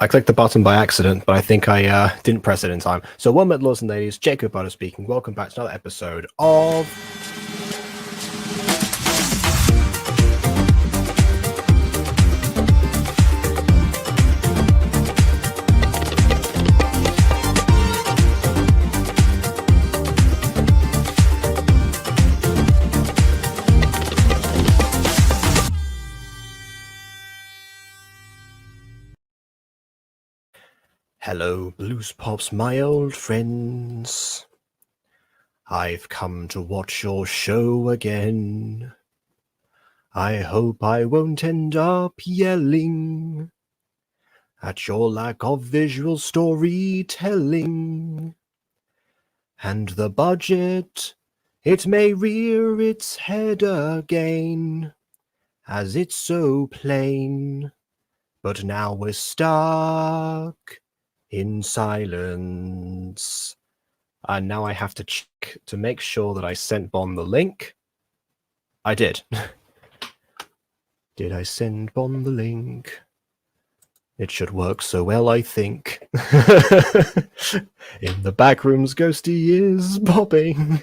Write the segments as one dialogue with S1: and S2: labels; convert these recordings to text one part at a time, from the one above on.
S1: I clicked the button by accident, but I think I didn't press it in time. So, one minute, lords and ladies, Jacob Butter speaking. Welcome back to another episode of... Hello, Blues Pops, my old friends. I've come to watch your show again. I hope I won't end up yelling at your lack of visual storytelling. And the budget, it may rear its head again, as it's so plain. But now we're stuck in silence. And now I have to check to make sure that I sent Bon the link. I did. Did I send Bon the link? It should work so well, I think. In the back rooms, Ghosty is bobbing.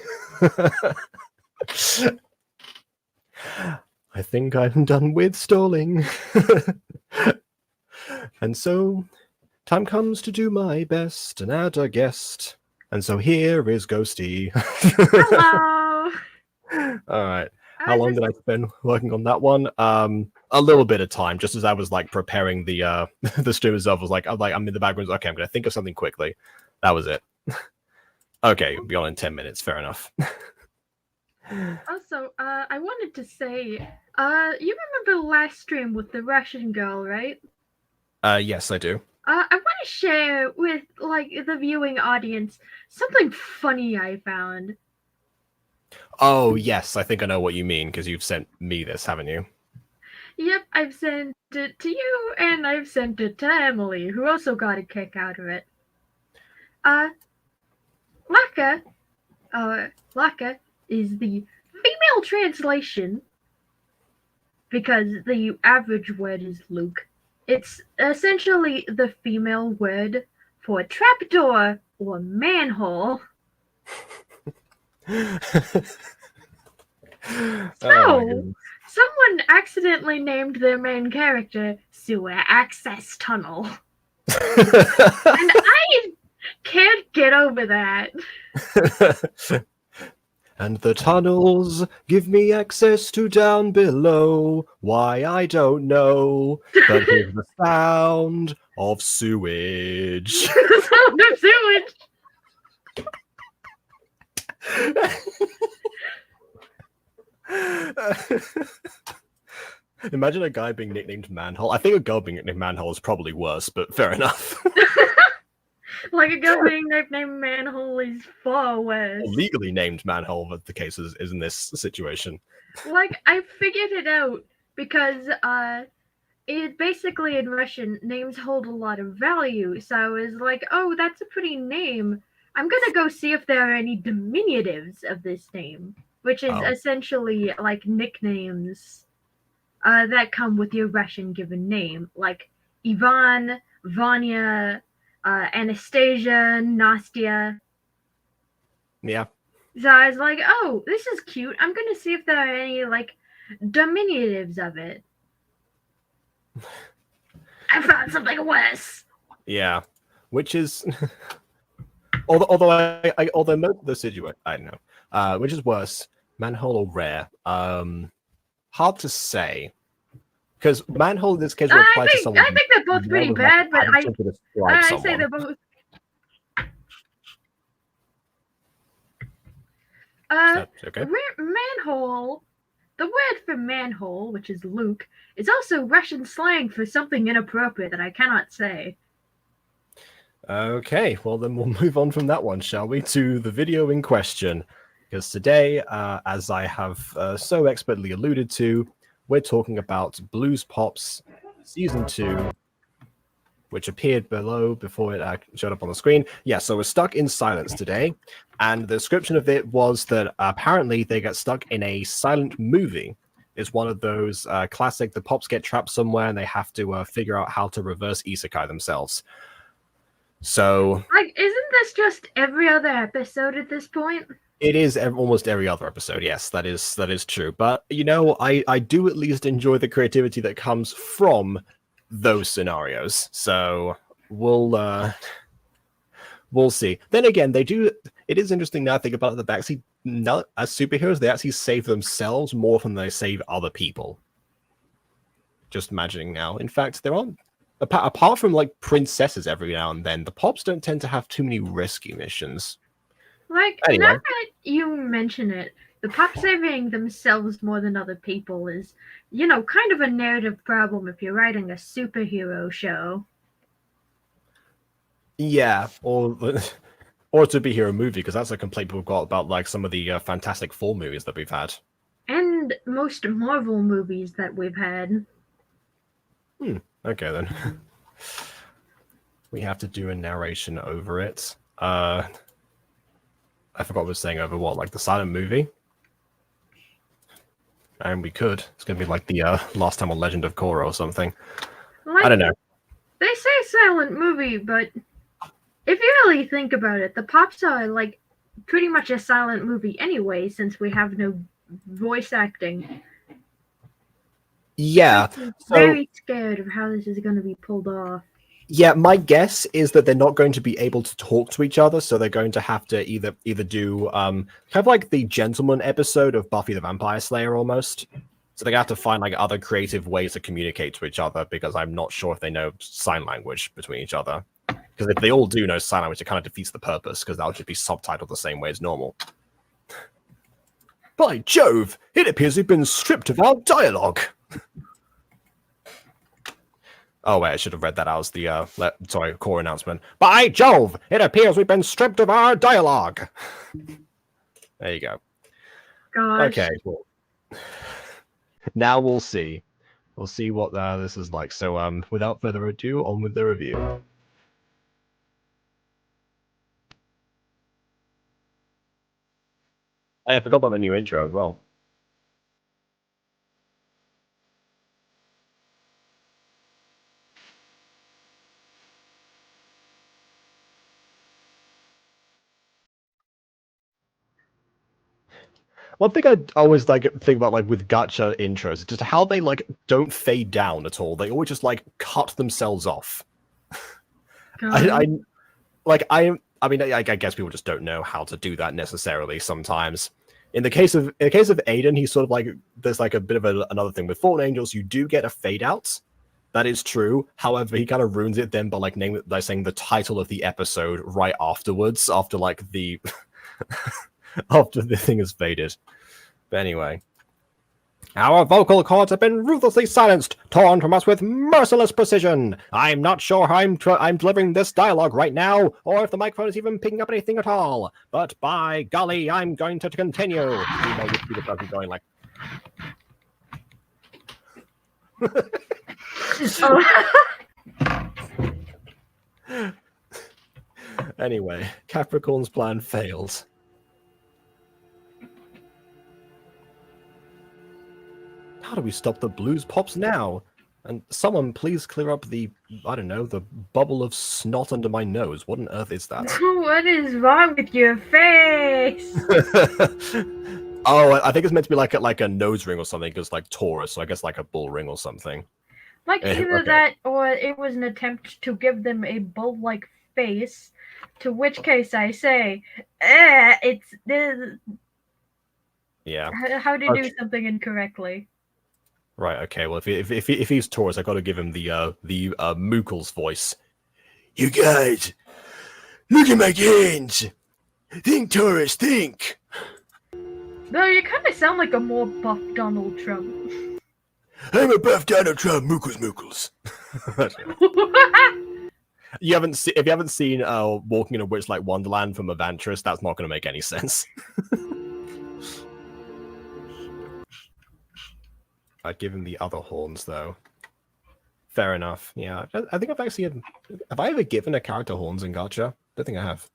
S1: I think I'm done with stalling. And so, time comes to do my best and add a guest. And so here is Ghosty.
S2: Hello.
S1: All right. How long did I spend working on that one? A little bit of time, just as I was like preparing the the stream itself. I'm in the background. Okay, I'm gonna think of something quickly. That was it. Okay, be on in 10 minutes. Fair enough.
S2: Also, I wanted to say, you remember the last stream with the Russian girl, right?
S1: Yes, I do.
S2: I want to share with like the viewing audience something funny I found.
S1: Oh yes, I think I know what you mean because you've sent me this, haven't you?
S2: Yep, I've sent it to you, and I've sent it to Emily, who also got a kick out of it. Laka is the female translation because the average word is Luke. It's essentially the female word for trapdoor or manhole. So, someone accidentally named their main character Sewer Access Tunnel. And I can't get over that.
S1: And the tunnels give me access to down below. Why, I don't know. But here's the sound of sewage.
S2: The sound of
S1: sewage. Imagine a guy being nicknamed Manhole. I think a girl being nicknamed Manhole is probably worse, but fair enough.
S2: Like a girl being nicknamed Manhole is far worse.
S1: Legally named Manhole, but the case is in this situation.
S2: Like, I figured it out because it basically in Russian, names hold a lot of value. So I was like, oh, that's a pretty name. I'm gonna go see if there are any diminutives of this name, which is essentially like nicknames that come with your Russian given name, like Ivan, Vanya, Anastasia, Nastya.
S1: Yeah.
S2: So I was like, oh, this is cute. I'm gonna see if there are any like diminutives of it. I found something worse.
S1: Yeah, which is although most of the situation I don't know, which is worse, manhole or rare. Hard to say. Because manhole in this case will apply to someone.
S2: I think they're both pretty bad, but I say they're both.
S1: Okay.
S2: Manhole. The word for manhole, which is Luke, is also Russian slang for something inappropriate that I cannot say.
S1: Okay, well then we'll move on from that one, shall we, to the video in question. Because today, as I have so expertly alluded to, we're talking about Blues Pops Season 2, which appeared below before it showed up on the screen. Yeah, so we're stuck in silence today, and the description of it was that apparently they got stuck in a silent movie It's one of those classic, the pops get trapped somewhere and they have to figure out how to reverse isekai themselves. So...
S2: Like, isn't this just every other episode at this point?
S1: It is almost every other episode, yes, that is true. But, you know, I do at least enjoy the creativity that comes from those scenarios. So we'll see. Then again, they do... It is interesting now I think about it, that they actually, not as superheroes, they actually save themselves more than they save other people. Just imagining now. In fact, there aren't... Apart from, like, princesses every now and then, the pops don't tend to have too many rescue missions.
S2: Like,
S1: Anyway.
S2: now that you mention it, the pops saving themselves more than other people is, you know, kind of a narrative problem if you're writing a superhero show.
S1: Yeah, or a superhero movie, because that's a complaint we've got about like some of the Fantastic Four movies that we've had.
S2: And most Marvel movies that we've had.
S1: Okay, then. We have to do a narration over it. I forgot what I was saying over what, like the silent movie? And we could. It's going to be like the last time on Legend of Korra or something.
S2: Like,
S1: I don't know.
S2: They say silent movie, but if you really think about it, the pops are like pretty much a silent movie anyway, since we have no voice acting.
S1: Yeah.
S2: I'm very scared of how this is going to be pulled off.
S1: Yeah, my guess is that they're not going to be able to talk to each other, so they're going to have to either do kind of like the Gentleman episode of Buffy the Vampire Slayer almost. So they have to find like other creative ways to communicate to each other, because I'm not sure if they know sign language between each other. Because if they all do know sign language, it kind of defeats the purpose, because that'll just be subtitled the same way as normal. By Jove, it appears we've been stripped of our dialogue. Oh, wait, I should have read that as the, core announcement. By Jove, it appears we've been stripped of our dialogue. There you go.
S2: Gosh.
S1: Okay, cool. Now we'll see. We'll see what this is like. So, without further ado, on with the review. I forgot about the new intro as well. One thing I always like think about like with gacha intros is just how they like don't fade down at all. They always just like cut themselves off. I mean, I guess people just don't know how to do that necessarily sometimes. In the case of Aiden, he's sort of like there's like a bit of another thing with Fallen Angels. You do get a fade out. That is true. However, he kind of ruins it then by saying the title of the episode right afterwards, after like the after the thing is faded. But anyway. Our vocal cords have been ruthlessly silenced, torn from us with merciless precision. I'm not sure how I'm delivering this dialogue right now, or if the microphone is even picking up anything at all. But by golly, I'm going to continue. You know, you see the person going like... Anyway, Capricorn's plan fails. How do we stop the blues pops now? And someone please clear up the, I don't know, the bubble of snot under my nose. What on earth is that?
S2: What is wrong with your face?
S1: Oh, I think it's meant to be like a nose ring or something, because like Taurus, so I guess like a bull ring or something.
S2: Like either that, or it was an attempt to give them a bull-like face, to which case I say, it's...
S1: Yeah.
S2: How to do something incorrectly.
S1: Right, okay, well, if he's Taurus, I gotta give him the Mookle's voice. You guys, look at my hands! Think, Taurus, think!
S2: Though you kind of sound like a more buff Donald Trump.
S1: I'm a buff Donald Trump, Mookles. If you haven't seen Walking in a Witch Like Wonderland from Evantris, that's not gonna make any sense. I'd give him the other horns, though. Fair enough. Yeah, I think I've actually... Have I ever given a character horns in Gacha? I don't think I have.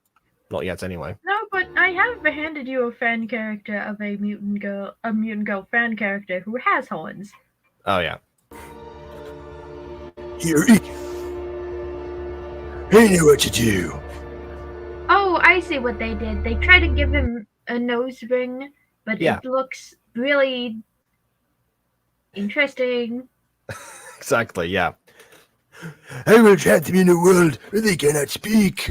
S1: Not yet, anyway.
S2: No, but I have handed you a fan character of a mutant girl fan character who has horns.
S1: Oh, yeah.
S3: Here, I know what to do.
S2: Oh, I see what they did. They tried to give him a nose ring, but
S1: Yeah.
S2: it looks really interesting.
S1: Exactly, yeah.
S3: I will trap them in a world where they cannot speak.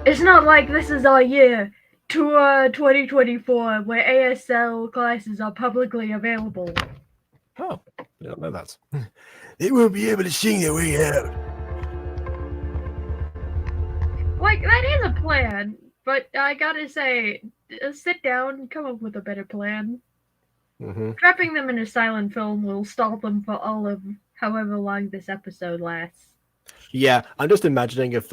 S2: It's not like this is our year, Tour 2024, where ASL classes are publicly available.
S1: Oh, I don't know that.
S3: They won't be able to sing their way out.
S2: Like, that is a plan, but I gotta say, sit down, come up with a better plan.
S1: Mm-hmm.
S2: Trapping them in a silent film will stall them for all of however long this episode lasts.
S1: Yeah, I'm just imagining if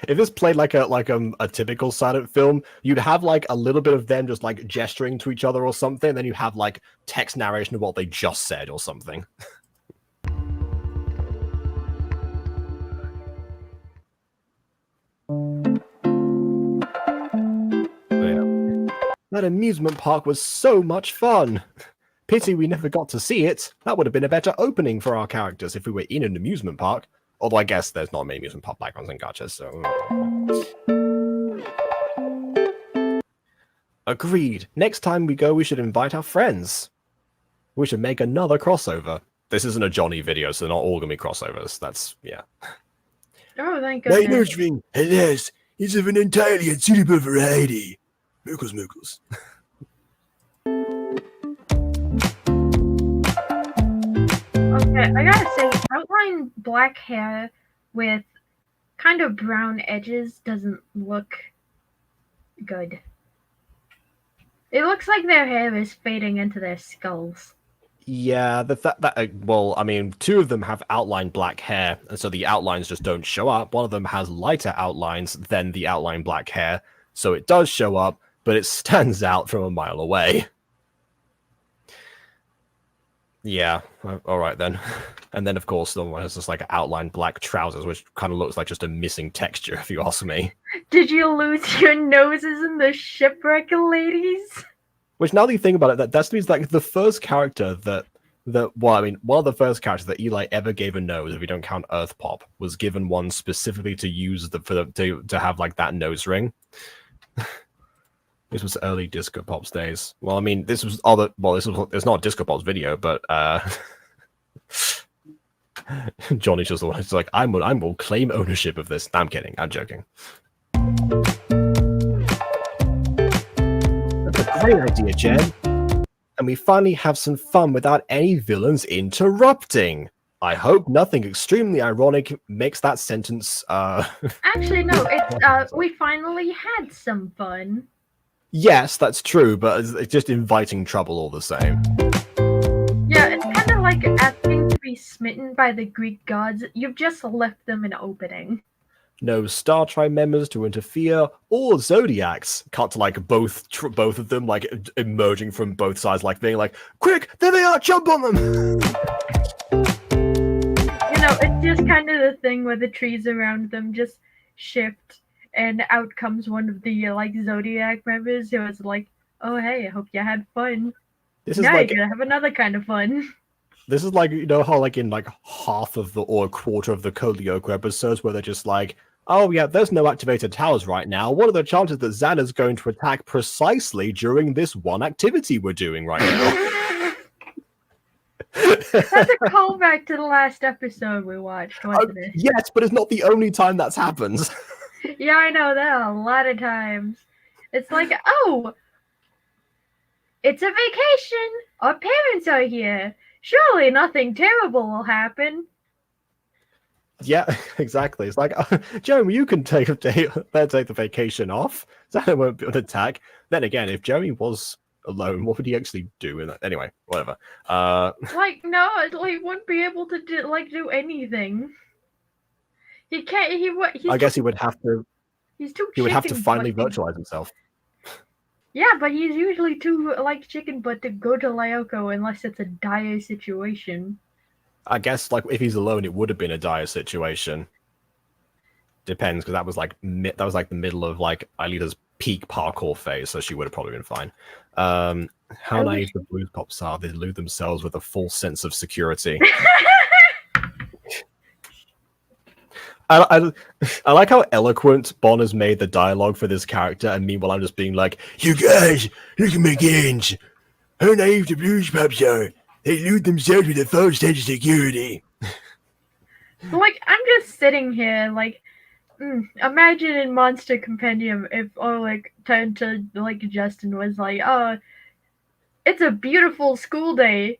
S1: if this played like a typical silent film, you'd have like a little bit of them just like gesturing to each other or something, and then you have like text narration of what they just said or something. Yeah. That amusement park was so much fun. Pity we never got to see it. That would have been a better opening for our characters if we were in an amusement park. Although I guess there's not many amusement park backgrounds in Gacha, so... Agreed. Next time we go, we should invite our friends. We should make another crossover. This isn't a Johnny video, so they're not all gonna be crossovers. That's, yeah.
S2: Oh, thank
S3: My
S2: goodness.
S3: nose ring, alas, is of an entirely unsuitable variety. Mookles.
S2: Okay, I gotta say, outline black hair with kind of brown edges doesn't look good. It looks like their hair is fading into their skulls.
S1: Yeah, well, I mean, two of them have outlined black hair, and so the outlines just don't show up. One of them has lighter outlines than the outline black hair, so it does show up, but it stands out from a mile away. Yeah, all right then. And then, of course, the one has just like outlined black trousers, which kind of looks like just a missing texture, if you ask me.
S2: Did you lose your noses in the shipwreck, ladies?
S1: Which, now that you think about it, that means like the first character well, I mean, one of the first characters that Eli ever gave a nose, if you don't count Earth Pop, was given one specifically to use to have like that nose ring. This was early Disco Pop's days. Well, I mean, this was it's not Disco Pop's video, but Johnny's just the one who's like, I will claim ownership of this. I'm kidding. I'm joking. That's a great idea, Jen. And we finally have some fun without any villains interrupting. I hope nothing extremely ironic makes that sentence.
S2: Actually, no. It's we finally had some fun.
S1: Yes, that's true, but it's just inviting trouble all the same.
S2: Yeah, it's kind of like asking to be smitten by the Greek gods. You've just left them an opening.
S1: No Star Tribe members to interfere, or Zodiacs. Cut to like both of them like emerging from both sides, like being like, "Quick, there they are! Jump on them!"
S2: You know, it's just kind of the thing where the trees around them just shift, and out comes one of the like Zodiac members who is like, "Oh hey, I hope you had fun.
S1: This is
S2: Now
S1: like
S2: you're gonna have another kind of fun."
S1: this is like, you know how like in like half of the or a quarter of the Kodioku episodes where they're just like, oh yeah, there's no activated towers right now. What are the chances that Xana's going to attack precisely during this one activity we're doing right now?
S2: That's a callback to the last episode we watched, wasn't it?
S1: Yes, but it's not the only time that's happened.
S2: Yeah, I know that a lot of times. It's like, oh, it's a vacation. Our parents are here. Surely nothing terrible will happen.
S1: Yeah, exactly. It's like, Jeremy, you can take the vacation off. Xana won't be on attack. Then again, if Jeremy was alone, what would he actually do in that? Anyway, whatever.
S2: Like, no, like wouldn't be able to do anything. He can't. He's
S1: I guess he would have to.
S2: He's too.
S1: He would have to
S2: chicken
S1: finally
S2: butt
S1: virtualize himself.
S2: Yeah, but he's usually too like chicken butt to go to Lyoko unless it's a dire situation.
S1: I guess, like, if he's alone, it would have been a dire situation. depends, because that was like the middle of like Aelita's peak parkour phase, so she would have probably been fine. How naive the blues pops are, they elude themselves with a false sense of security. I like how eloquent Bon has made the dialogue for this character, and meanwhile I'm just being like,
S3: You guys, look at my gains. How naive the blues pups are. They elude themselves with a false sense of security.
S2: Like, I'm just sitting here, like, imagine in Monster Compendium if Oleg turned to, like, Justin was like, oh, it's a beautiful school day.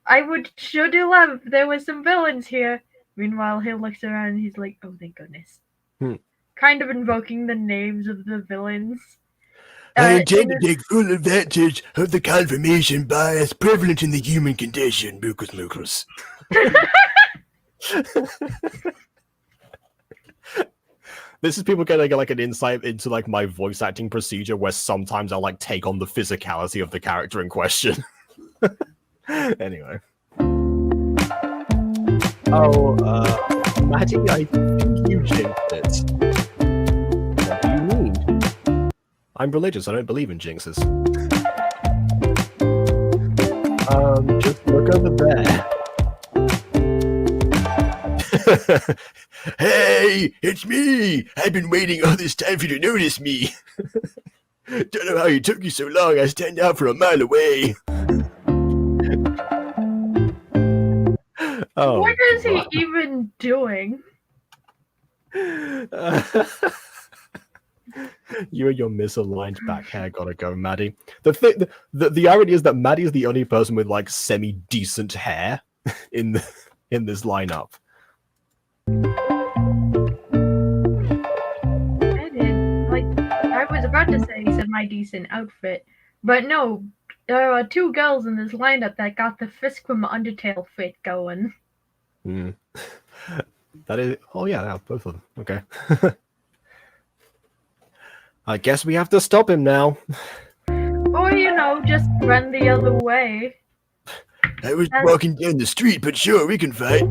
S2: I would sure do love if there was some villains here. Meanwhile, he looks around and he's like, oh, thank goodness. Kind of invoking the names of the villains.
S3: I intend to take full advantage of the confirmation bias prevalent in the human condition, Mucus Mucus.
S1: This is people getting like an insight into like my voice acting procedure, where sometimes I'll like take on the physicality of the character in question. Anyway. Maddie, I think you jinxed it. What do you mean? I'm religious, I don't believe in jinxes. Just look over there.
S3: Hey, it's me! I've been waiting all this time for you to notice me. Don't know how it took you so long. I stand out from a mile away.
S1: Oh,
S2: what is he even doing?
S1: You and your misaligned back hair gotta go, Maddie. The irony is that Maddie is the only person with like semi-decent hair in this lineup.
S2: I was about to say semi-decent outfit, but no, there are two girls in this lineup that got the Fisk from Undertale fit going.
S1: That is, oh yeah, both of them. Okay. I guess we have to stop him now.
S2: Or, just run the other way.
S3: I was walking down the street, but sure, we can fight.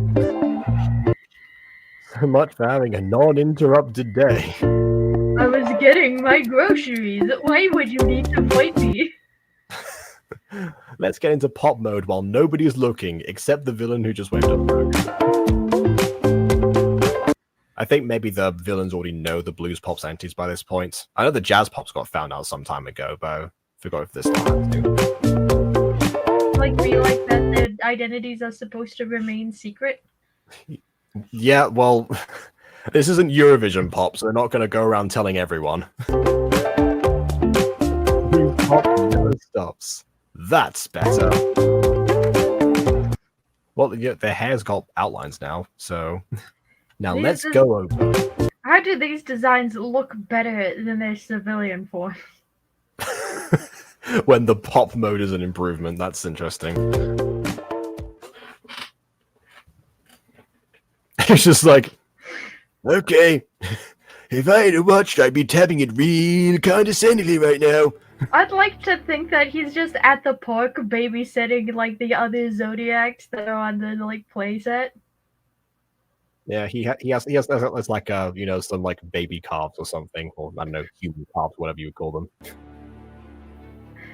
S1: So much for having a non-interrupted day.
S2: I was getting my groceries. Why would you need to fight me?
S1: Let's get into pop mode while nobody's looking, except the villain who just went up rogue. I think maybe the villains already know the blues pop's entities by this point. I know the jazz pops got found out some time ago, but I forgot if this time too.
S2: Like, be like that their identities are supposed to remain secret?
S1: Yeah, well, this isn't Eurovision pop, so they're not going to go around telling everyone. Blues pop never stops. That's better. Well, yeah, their hair's got outlines now, so now let's go over.
S2: How do these designs look better than their civilian form?
S1: When the pop mode is an improvement, that's interesting. It's just like,
S3: okay, if I had watched, I'd be tapping it real condescendingly right now.
S2: I'd like to think that he's just at the park babysitting like the other Zodiacs that are on the like playset.
S1: Yeah, he has like some like baby calves or something, or I don't know, human calves, whatever you would call them.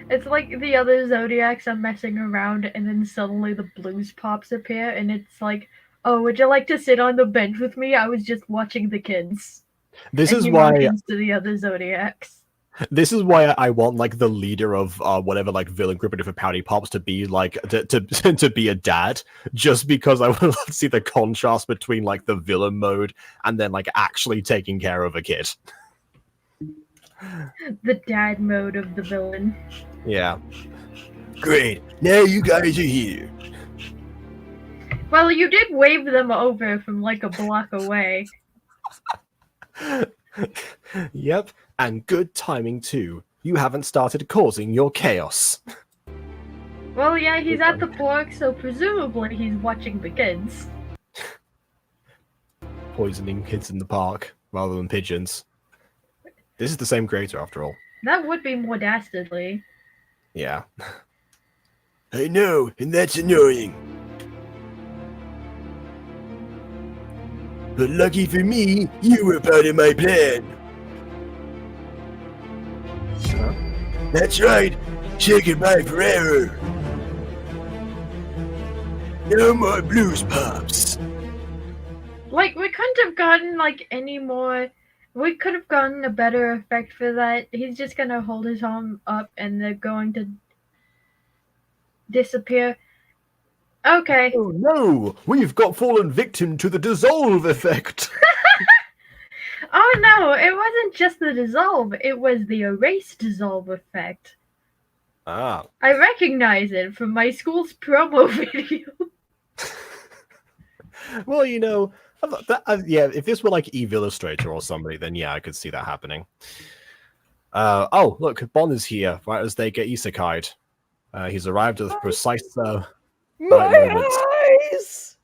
S2: It's like the other Zodiacs are messing around, and then suddenly the blues pops appear, and it's like, oh, would you like to sit on the bench with me? I was just watching the kids.
S1: This is
S2: he
S1: why
S2: to the other Zodiacs.
S1: This is why I want like the leader of whatever like villain group of different pouty pops to be like to be a dad, just because I want to see the contrast between like the villain mode and then like actually taking care of a kid.
S2: The dad mode of the villain.
S1: Yeah.
S3: Great. Now you guys are here.
S2: Well, you did wave them over from like a block away.
S1: Yep, and good timing too. You haven't started causing your chaos.
S2: Well, yeah, he's at the park, so presumably he's watching the kids.
S1: Poisoning kids in the park rather than pigeons. This is the same creator after all.
S2: That would be more dastardly.
S1: Yeah.
S3: I know, and that's annoying. But lucky for me, you were part of my plan.
S1: Huh?
S3: That's right. Say goodbye forever. No more blues pops.
S2: Like, we couldn't have gotten, like, any more... We could have gotten a better effect for that. He's just gonna hold his arm up and they're going to disappear. Okay.
S1: Oh no! We've got fallen victim to the dissolve effect!
S2: Oh no, it wasn't just the dissolve, it was the erase dissolve effect.
S1: Ah.
S2: I recognize it from my school's promo video.
S1: Well, you know, yeah, if this were like Eve Illustrator or somebody, then yeah, I could see that happening. Oh, look, Bon is here, right as they get isekai'd. He's arrived at the precise right moment.
S4: eyes!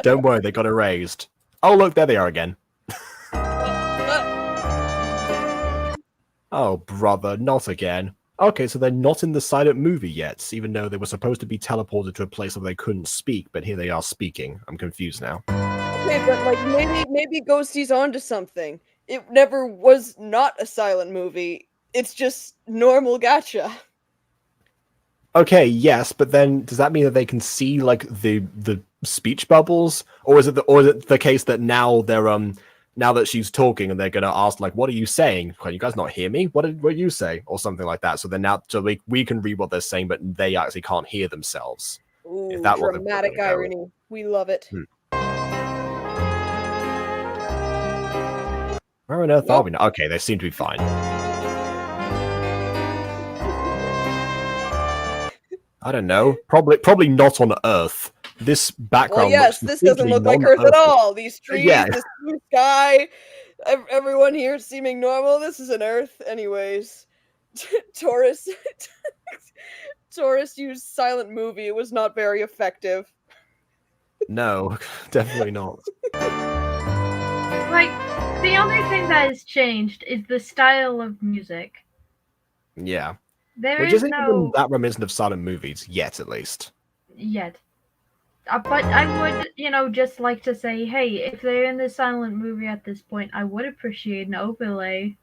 S1: Don't worry, they got erased. Oh, look, there they are again. Oh, brother, not again. Okay, so they're not in the silent movie yet, even though they were supposed to be teleported to a place where they couldn't speak, but here they are speaking. I'm confused now.
S4: Okay, but like maybe Ghosty's onto something. It never was not a silent movie. It's just normal gacha.
S1: Okay, yes, but then does that mean that they can see like the speech bubbles, or is it the case that now they're now that she's talking and they're gonna ask like, what are you saying? Can you guys not hear me? What did you say? Or something like that. So then now we can read what they're saying, but they actually can't hear themselves.
S4: Ooh,
S1: If that were the
S4: dramatic
S1: way to go.
S4: irony. We love it.
S1: Where on earth are
S4: Nope.
S1: we now? Okay, they seem to be fine. I don't know. Probably not on Earth. This
S4: Well,
S1: background
S4: yes,
S1: looks
S4: this doesn't look like Earth at all. These trees,
S1: Yeah.
S4: this blue sky, everyone here seeming normal. This is an Earth, anyways. Taurus, Taurus used silent movie. It was not very effective.
S1: No, definitely not.
S2: Like, the only thing that has changed is the style of music.
S1: Yeah.
S2: There
S1: Which
S2: is
S1: isn't
S2: no...
S1: even that reminiscent of silent movies, yet at least.
S2: yet. But I would, just like to say, hey, if they're in the silent movie at this point, I would appreciate an overlay.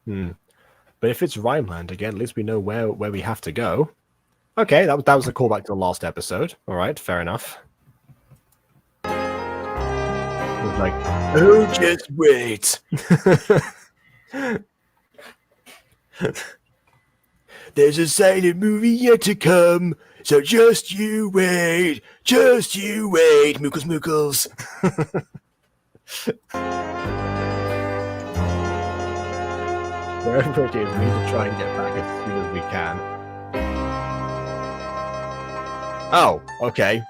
S1: But if it's Rhineland, again, at least we know where we have to go. Okay, that was a callback to the last episode. Alright, fair enough. It was like,
S3: Oh, just wait. There's a silent movie yet to come, so just you wait. Just you wait, Mookles Mookles.
S1: wherever it is, we need to try and get back as soon as we can. Oh, okay.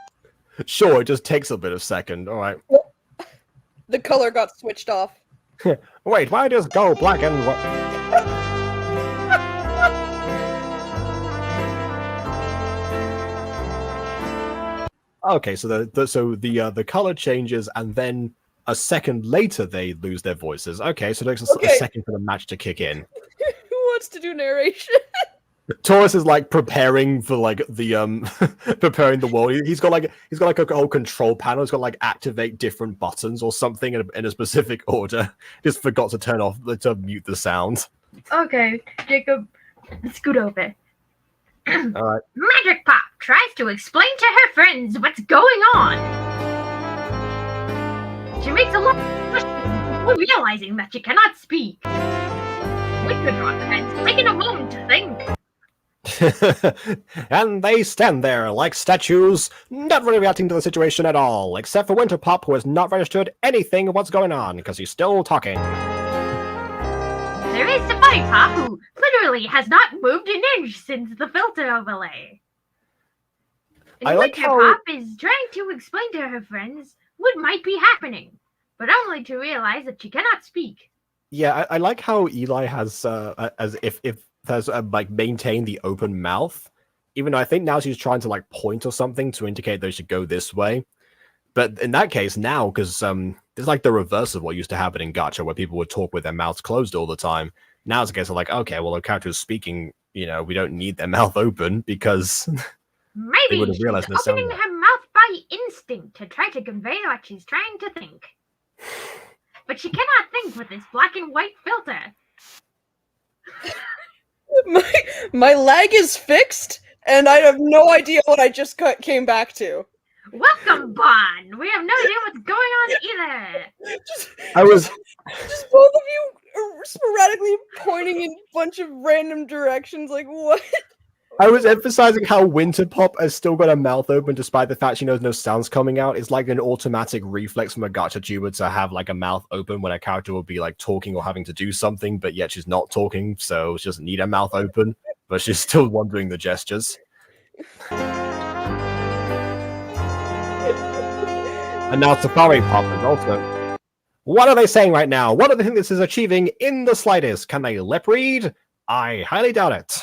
S1: Sure, it just takes a bit of second. Alright.
S4: The color got switched off.
S1: Wait, why just go black and white? Okay, so the color changes, and then a second later they lose their voices. Okay, so it takes a
S4: Okay.
S1: second for the match to kick in.
S4: Who wants to do narration?
S1: Taurus is like preparing for like the preparing the world. He's got like a whole control panel. He's got like activate different buttons or something in a specific order. Just forgot to mute the sound.
S2: Okay, Jacob, scoot over.
S1: All right.
S2: Magic Pop tries to explain to her friends what's going on. She makes a lot of questions before realizing that she cannot speak. Withdraw's head's taking a moment to think.
S1: And they stand there like statues, not really reacting to the situation at all, except for Winterpop, who has not registered anything of what's going on because he's still talking.
S2: There is Safari Pop, who literally has not moved an inch since the filter overlay. And
S1: I like
S2: Winter
S1: how-
S2: Pop is trying to explain to her friends what might be happening, but only to realize that she cannot speak.
S1: Yeah, I like how Eli has as if has like maintained the open mouth, even though I think now she's trying to like point or something to indicate they should go this way. But in that case now, because it's like the reverse of what used to happen in Gacha, where people would talk with their mouths closed all the time. Now it's a case of like, okay, well, the character is speaking, we don't need their mouth open because
S2: Maybe
S1: would've
S2: she's
S1: realized in a
S2: opening
S1: sound.
S2: her mouth by my instinct to try to convey what she's trying to think. But she cannot think with this black and white filter.
S4: My lag is fixed, and I have no idea what I just came back to.
S2: Welcome, Bon! We have no idea what's going on either!
S4: Just both of you are sporadically pointing in a bunch of random directions, like, what?
S1: I was emphasizing how Winter Pop has still got a mouth open despite the fact she knows no sounds coming out. It's like an automatic reflex from a gacha tuber to have like a mouth open when a character will be like talking or having to do something, but yet she's not talking, so she doesn't need her mouth open, but she's still wondering the gestures. And now Safari Pop is also... What are they saying right now? What do they think this is achieving in the slightest? Can they lip read? I highly doubt it.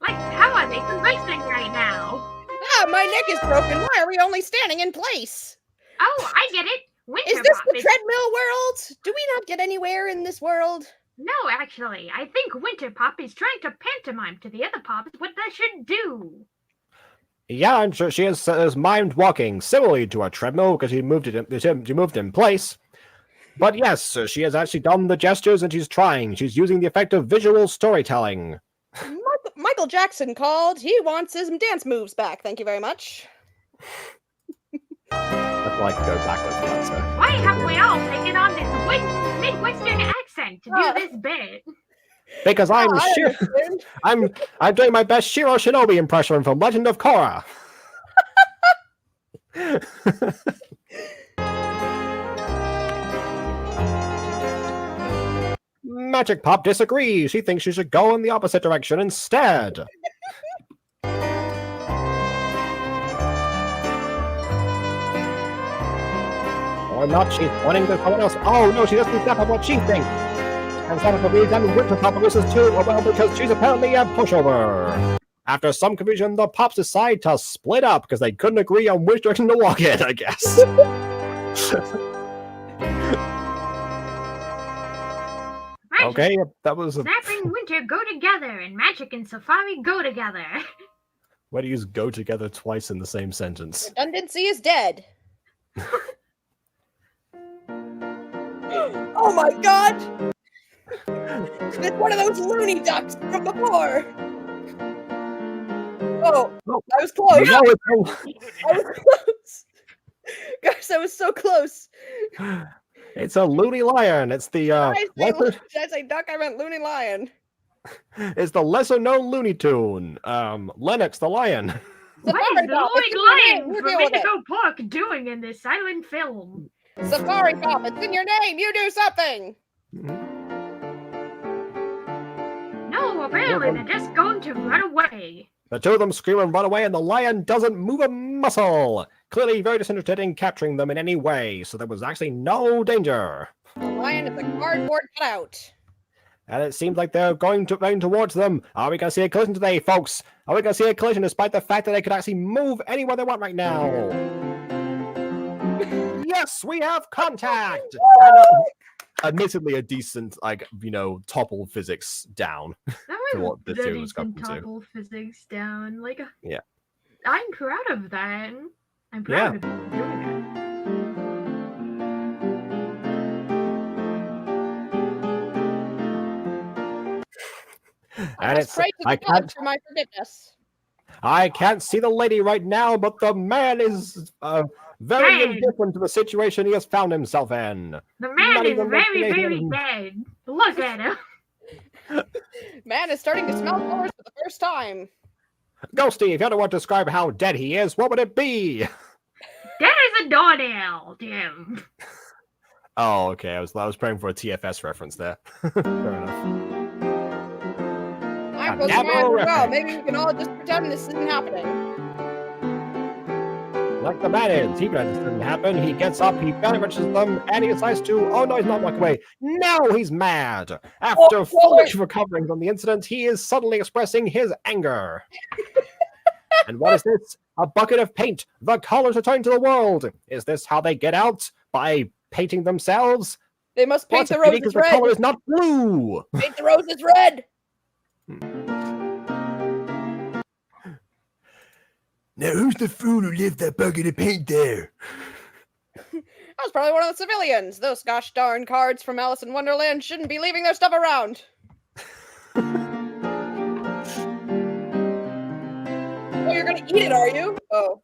S2: Like, how are they conversing right now?
S4: Ah, my neck is broken. Why are we only standing in place?
S2: Oh, I get it. Winter
S4: Is this
S2: Pop
S4: the treadmill world? Do we not get anywhere in this world?
S2: No, actually, I think Winter Pop is trying to pantomime to the other Pops what they should do.
S1: Yeah, I'm sure she is mimed walking, similarly to a treadmill, because she moved in place. But yes, she has actually done the gestures, and she's trying. She's using the effect of visual storytelling.
S4: Michael Jackson called. He wants his dance moves back. Thank you very much.
S1: I'd like to go backwards for that, sir.
S2: Why have we all taken on this Midwestern accent to do this bit?
S1: Because I'm doing my best Shiro Shinobi impression from Legend of Korra. Magic Pop disagrees. She thinks she should go in the opposite direction instead. Or not, she's pointing to someone else. Oh no, she doesn't step on what she thinks. And Santa believes and Winter Pop loses too, well, because she's apparently a pushover. After some confusion, the Pops decide to split up because they couldn't agree on which direction to walk in, I guess. Okay, that was a...
S2: Snap and Winter go together, and Magic and Safari go together.
S1: Why do you use go together twice in the same sentence?
S4: Redundancy is dead. Oh my god! It's one of those loony ducks from before! Oh, I was close!
S1: No,
S4: I was close! Guys, I was so close!
S1: It's a loony lion. It's the
S4: Did I say duck? I meant loony lion.
S1: It's the lesser known Looney Tune. Lennox the lion.
S2: What is Lloyd Lion from Indigo Park doing in this silent film?
S4: Safari Pop, it's in your name! You do something!
S2: No, apparently they're just going to run away.
S1: The two of them scream and run away, and the lion doesn't move a muscle. Clearly very disinterested in capturing them in any way, so there was actually no danger.
S4: The lion is a cardboard cutout.
S1: And it seems like they're going towards them. Are we going to see a collision today, folks? Are we going to see a collision despite the fact that they could actually move anywhere they want right now? Yes, we have contact! And, admittedly a decent, topple physics down.
S2: That
S1: For
S2: was
S1: what the two was
S2: decent
S1: coupled to.
S2: topple physics down.
S1: Yeah.
S2: I'm proud of that. I'm proud of you doing that.
S1: And it's
S4: pray to the gods for my forgiveness.
S1: I can't see the lady right now, but the man is very
S2: Dead.
S1: indifferent to the situation he has found himself in.
S2: The man
S1: Not
S2: is
S1: even
S2: very,
S1: looking at
S2: very
S1: him.
S2: dead. Look at him.
S4: Man is starting to smell flowers for the first time.
S1: Ghosty, if you had to describe how dead he is, what would it be?
S2: That is a doornail, Jim.
S1: Oh, okay. I was praying for a TFS reference there. Fair enough.
S4: I'm supposed to
S1: Never
S4: well.
S1: reference.
S4: Maybe we can all just pretend this isn't happening.
S1: Like the man is, he realizes this didn't happen. He gets up, he barely reaches them, and he decides to. Oh no, he's not walking away. Now he's mad. After fully recovering from the incident, he is suddenly expressing his anger. And what is this? A bucket of paint. The colors return to the world. Is this how they get out? By painting themselves?
S4: They must paint
S1: What's
S4: the
S1: a pity,
S4: roses
S1: 'cause the color
S4: red.
S1: is not blue.
S4: Paint the roses red.
S3: Now who's the fool who left that bucket of paint there?
S4: That was probably one of the civilians. Those gosh darn cards from Alice in Wonderland shouldn't be leaving their stuff around. Oh, you're gonna eat it, are you? Oh.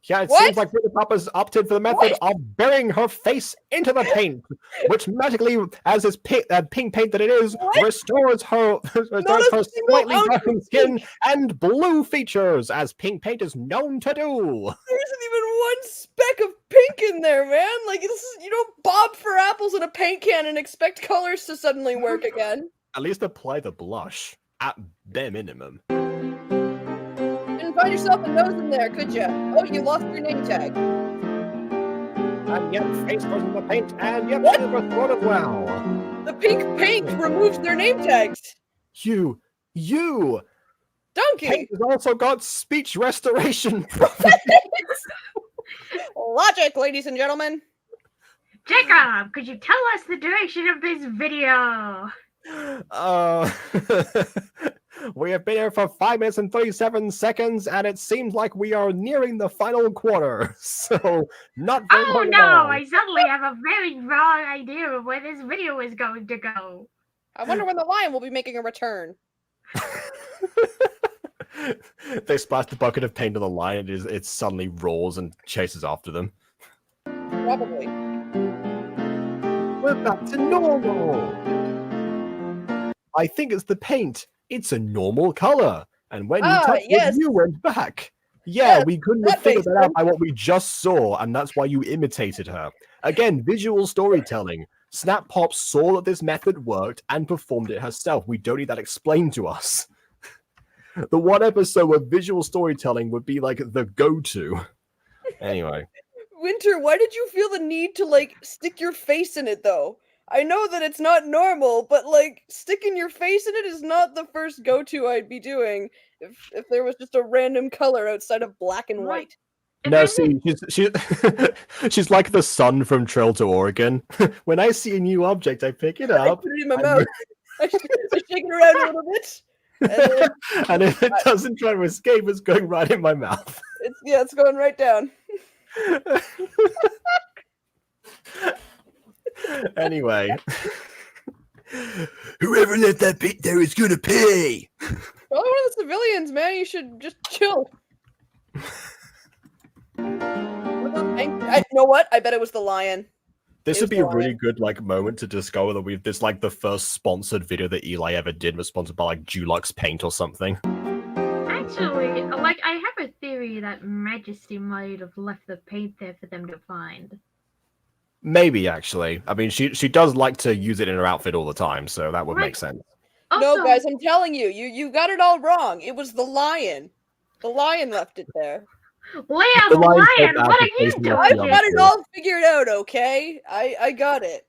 S1: Yeah, it
S4: What?
S1: seems like Britta Papa's opted for the method of burying her face into the paint, which magically, as this pink paint that it is, restores her slightly brown skin and blue features, as pink paint is known to do.
S4: There isn't even one speck of pink in there, man. Like, you don't bob for apples in a paint can and expect colors to suddenly work again.
S1: At least apply the blush, at bare minimum.
S4: Didn't find yourself a nose in there, could ya? Oh, you lost your name tag.
S1: And yet, face goes in the paint, and yet,
S4: What?
S1: she was thrown as well.
S4: The pink paint removes their name tags.
S1: You!
S4: Donkey!
S1: Paint has also got speech restoration.
S4: Logic, ladies and gentlemen.
S2: Jacob, could you tell us the direction of this video?
S1: We have been here for 5 minutes and 37 seconds, and it seems like we are nearing the final quarter. So, not very
S2: Oh
S1: long
S2: no,
S1: long.
S2: I suddenly have a very wrong idea of where this video is going to go.
S4: I wonder when the lion will be making a return.
S1: They splash the bucket of paint on the lion, and it suddenly roars and chases after them.
S4: Probably.
S1: We're back to normal! I think it's the paint. It's a normal color. And when you touched
S4: yes.
S1: it, you went back. Yeah,
S4: Yes,
S1: we couldn't have
S4: that
S1: figured
S4: makes
S1: that out by what we just saw, and that's why you imitated her. Again, visual storytelling. Snap Pop saw that this method worked and performed it herself. We don't need that explained to us. The one episode where visual storytelling would be like the go-to. Anyway.
S4: Winter, why did you feel the need to, like, stick your face in it, though? I know that it's not normal, but, like, sticking your face in it is not the first go-to I'd be doing if there was just a random color outside of black and white.
S1: No, see, she's like the sun from Trail to Oregon. When I see a new object, I pick it
S4: I
S1: up.
S4: put it in my mouth. I shake it around a little bit. And, then
S1: And if it doesn't try to escape, it's going right in my mouth.
S4: it's going right down.
S1: Anyway.
S3: Whoever left that paint there is gonna pay.
S4: Probably one of the civilians, man. You should just chill. You know what? I bet it was the lion.
S1: This
S4: It
S1: would
S4: was
S1: be a
S4: the
S1: really
S4: lion.
S1: good moment to discover that we've this the first sponsored video that Eli ever did was sponsored by Dulux Paint or something.
S2: Actually, I have a theory that Majesty might have left the paint there for them to find.
S1: Maybe actually. I mean she does like to use it in her outfit all the time, so that would
S2: Right.
S1: make sense.
S2: Also,
S4: No, guys, I'm telling you, you got it all wrong. It was the lion. The lion left it there.
S2: Leah
S1: The
S2: the
S1: lion's
S2: lion,
S1: so
S2: what
S1: bad
S2: are
S1: for
S2: you
S1: facing
S2: doing?
S1: off
S4: I've
S1: the
S2: here?
S4: got it all figured out, okay? I got it.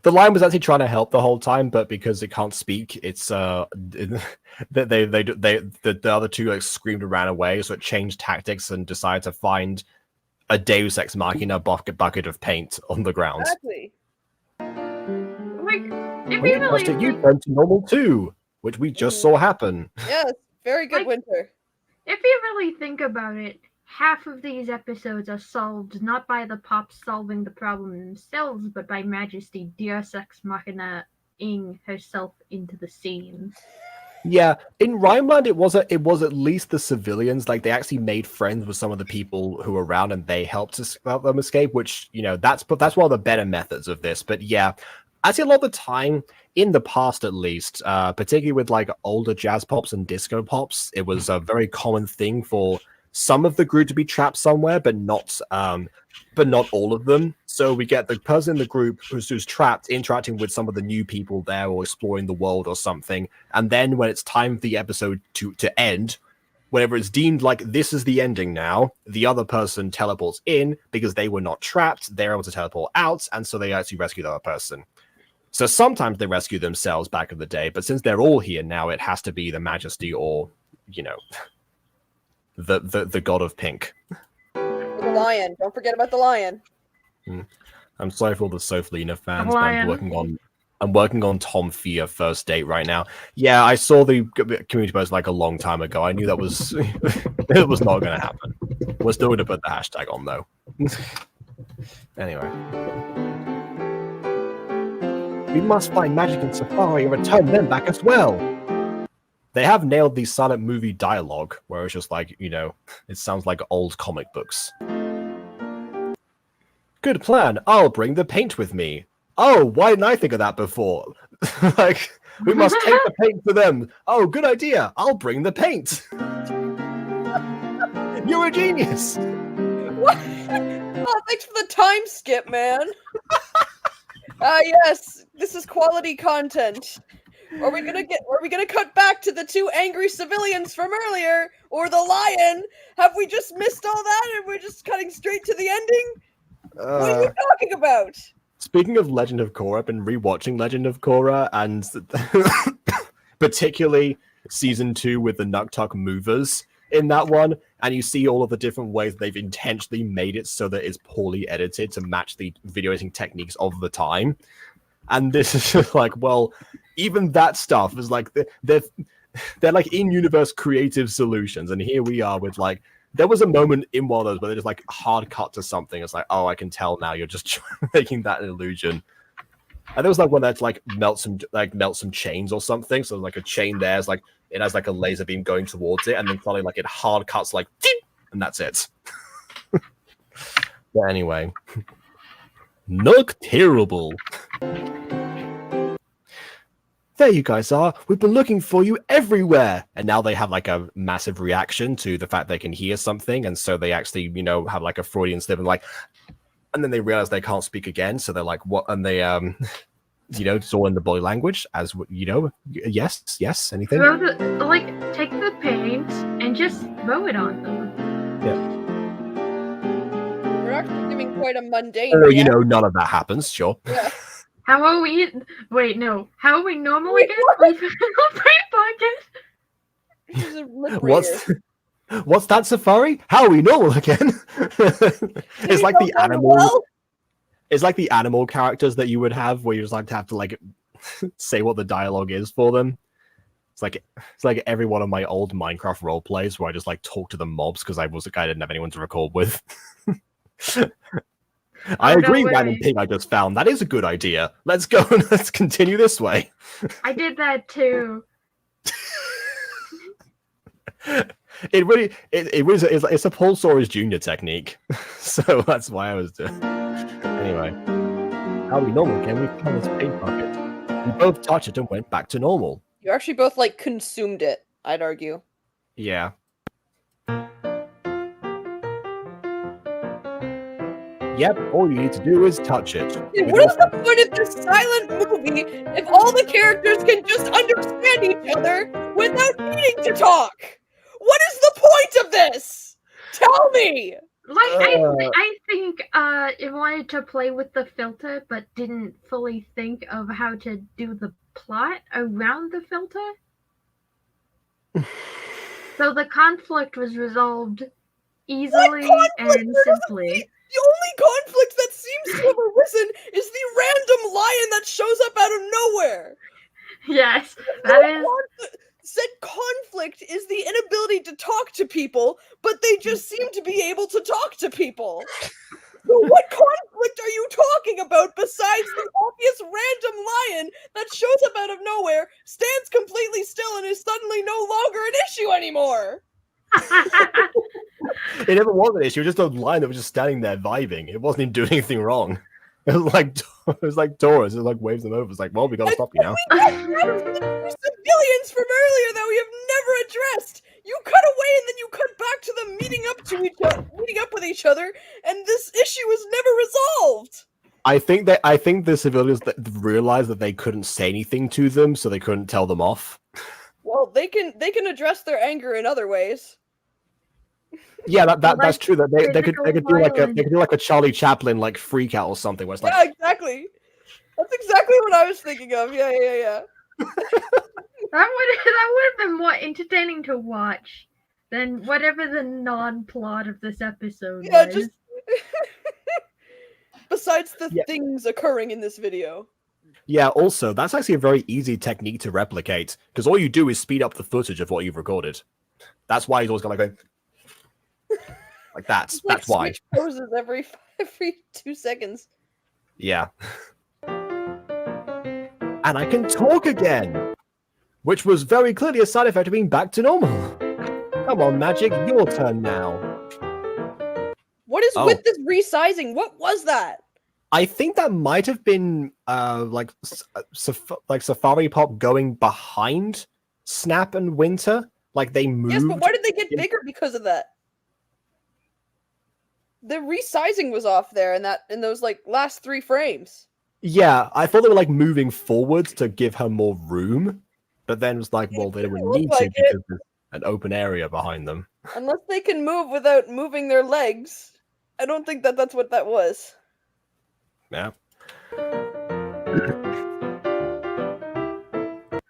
S1: The lion was actually trying to help the whole time, but because it can't speak, it's the other two screamed and ran away, so it changed tactics and decided to find a Deus Ex Machina bucket of paint on the ground.
S4: Exactly.
S2: If
S1: When
S2: you
S1: you
S2: really
S1: touched it, you
S2: think,
S1: turned to normal too, which we just saw happen.
S4: Yes, very good, Winter.
S2: if you really think about it, half of these episodes are solved not by the Pops solving the problem themselves, but by Majesty Deus Ex Machina-ing herself into the scene.
S1: Yeah, in Rhineland, it was at least the civilians. Like they actually made friends with some of the people who were around, and they helped them escape. Which that's one of the better methods of this. But yeah, actually, a lot of the time in the past, at least, particularly with like older jazz pops and disco pops, it was a very common thing for some of the group to be trapped somewhere, but not all of them. So we get the person in the group who's trapped interacting with some of the new people there or exploring the world or something. And then when it's time for the episode to end, whenever it's deemed like this is the ending now, the other person teleports in because they were not trapped. They're able to teleport out, and so they actually rescue the other person. So sometimes they rescue themselves back in the day, but since they're all here now, it has to be the Majesty or, the God of Pink.
S4: The lion. Don't forget about the lion.
S1: I'm sorry for all the Sophlina fans,
S2: The
S1: but
S2: lion.
S1: I'm working on I'm working on Tom Fear First Date right now. Yeah, I saw the community post like a long time ago. I knew that was it was not going to happen. We're still going to put the hashtag on though. Anyway, we must find Magic and Safari and return them back as well. They have nailed the silent movie dialogue, where it's just like, you know, it sounds like old comic books. Good plan. I'll bring the paint with me. Oh, why didn't I think of that before? Like, we must take the paint for them. Oh, good idea. I'll bring the paint. You're a genius.
S4: What? Oh, thanks for the time skip, man. Yes, this is quality content. Are we gonna cut back to the two angry civilians from earlier, or the lion? Have we just missed all that, and we're just cutting straight to the ending? What are you talking about?
S1: Speaking of Legend of Korra, I've been rewatching Legend of Korra, and particularly season 2 with the Nuktuk movers in that one, and you see all of the different ways they've intentionally made it so that it's poorly edited to match the video editing techniques of the time. And this is just like, well, even that stuff is like they're like in-universe creative solutions, and here we are with like, there was a moment in one of those where they just like hard cut to something. It's like, oh, I can tell now you're just making that an illusion. And there was like one that's like melt some chains or something. So like a chain there's like it has like a laser beam going towards it, and then suddenly like it hard cuts like, and that's it. But anyway, Nook terrible. There you guys are. We've been looking for you everywhere. And now they have like a massive reaction to the fact they can hear something. And so they actually, you know, have like a Freudian slip and like, and then they realize they can't speak again. So they're like, what? And they, you know, it's all in the body language as, you know, yes, anything?
S2: Take the paint and just throw it on them.
S1: Yeah.
S4: We're actually doing quite a mundane.
S1: Or, you know, none of that happens, sure.
S4: Yeah.
S2: How are we? Wait, no. How are we normally get
S4: This is a lip reader.
S1: What's that, Safari? How are we normal again? It's like the animal.
S4: Well?
S1: It's like the animal characters that you would have, where you just like to have to like say what the dialogue is for them. It's like every one of my old Minecraft role plays where I just like talk to the mobs because I didn't have anyone to record with. I agree, Random Pig I just found. That is a good idea. Let's go and let's continue this way.
S2: I did that too.
S1: It's a Paul Sawyer's Jr. technique. So that's why I was doing. Anyway. How we normal again? We found this paint bucket. We both touched it and went back to normal.
S4: You actually both like consumed it, I'd argue.
S1: Yeah. Yep, all you need to do is touch it.
S4: Dude, what is the point of this silent movie if all the characters can just understand each other without needing to talk? What is the point of this? Tell me!
S2: I think it wanted to play with the filter, but didn't fully think of how to do the plot around the filter. So the conflict was resolved easily and simply.
S4: The only conflict that seems to have arisen is the random lion that shows up out of nowhere.
S2: Yes, that is.
S4: Said conflict is the inability to talk to people, but they just seem to be able to talk to people. So what conflict are you talking about besides the obvious random lion that shows up out of nowhere, stands completely still, and is suddenly no longer an issue anymore?
S1: It never was an issue. It was just a lion that was just standing there vibing. It wasn't even doing anything wrong. It was like Taurus. It was like waves them over. It's like, well, we gotta stop you now.
S4: We got civilians from earlier that we have never addressed. You cut away and then you cut back to them meeting up with each other, and this issue was never resolved.
S1: I think the civilians realized that they couldn't say anything to them, so they couldn't tell them off.
S4: Well, they can address their anger in other ways.
S1: Yeah, that's true. That they could do like a Charlie Chaplin like freak out or something. Where it's like,
S4: yeah, exactly. That's exactly what I was thinking of. Yeah.
S2: That would have been more entertaining to watch than whatever the non-plot of this episode was.
S4: Just besides the things occurring in this video.
S1: Yeah, also, that's actually a very easy technique to replicate, because all you do is speed up the footage of what you've recorded. That's why he's always going to go like that.
S4: It's like
S1: That's why.
S4: switch poses every 2 seconds.
S1: Yeah. And I can talk again, which was very clearly a side effect of being back to normal. Come on, Magic, your turn now.
S4: What is with this resizing? What was that?
S1: I think that might have been like Safari Pop going behind Snap and Winter. Like they moved.
S4: Yes, but why did they get bigger because of that? The resizing was off there in those like last 3 frames.
S1: Yeah, I thought they were like moving forwards to give her more room, but then it was like, well, they would need to because there's an open area behind them.
S4: Unless they can move without moving their legs. I don't think that's what that was.
S1: Yeah.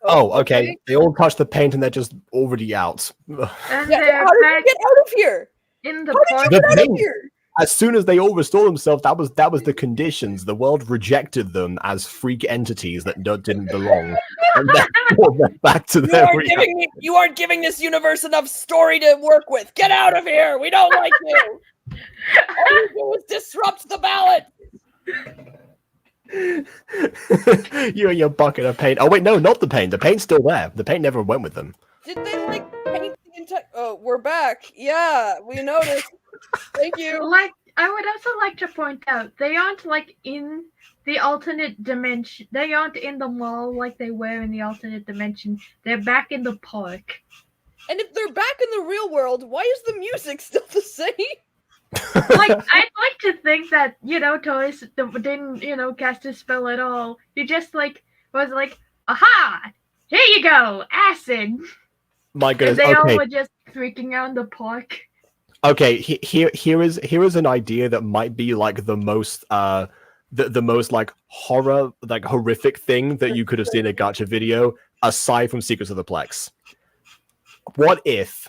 S1: Oh, okay. They all touch the paint and they're just already out.
S2: And
S4: Yeah,
S2: they're
S4: how did
S2: back
S4: you get out of here?
S2: in the
S4: How did you
S2: park.
S4: get out of here?
S1: As soon as they all restore themselves, that was the conditions. The world rejected them as freak entities that didn't belong, and therefore they're back to their reality.
S4: You aren't giving this universe enough story to work with. Get out of here. We don't like you. All you do is disrupt the ballot.
S1: You and your bucket of paint. Oh wait, no, not the paint. The paint's still there. The paint never went with them.
S4: Did they like paint the entire? Oh, we're back. Yeah, we noticed. Thank you.
S2: Like, I would also like to point out, they aren't like in the alternate dimension. They aren't in the mall like they were in the alternate dimension. They're back in the park.
S4: And if they're back in the real world, why is the music still the same?
S2: Like, I'd like to think that, Toys didn't, cast a spell at all. He just, was like, aha! Here you go! Acid!
S1: My goodness.
S2: And they all
S1: Okay.
S2: were just freaking out in the park.
S1: Okay. Here is an idea that might be like the most the most like horror, like horrific thing that you could have seen in a gacha video, aside from Secrets of the Plex. What if?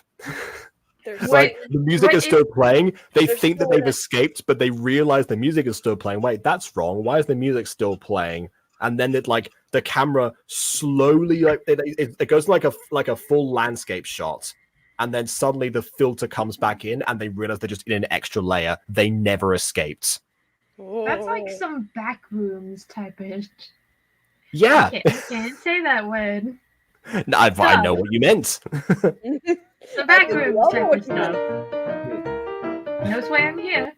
S1: Like the music is still playing. They think that they've escaped, but they realize the music is still playing. Wait, that's wrong. Why is the music still playing? And then it like the camera slowly like it goes like a full landscape shot, and then suddenly the filter comes back in, and they realize they're just in an extra layer. They never escaped.
S2: That's like some back rooms type of.
S1: Yeah,
S2: I can't say that word.
S1: No, I know what you meant.
S2: The back rooms type of
S4: what you
S2: stuff. Knows why I'm here.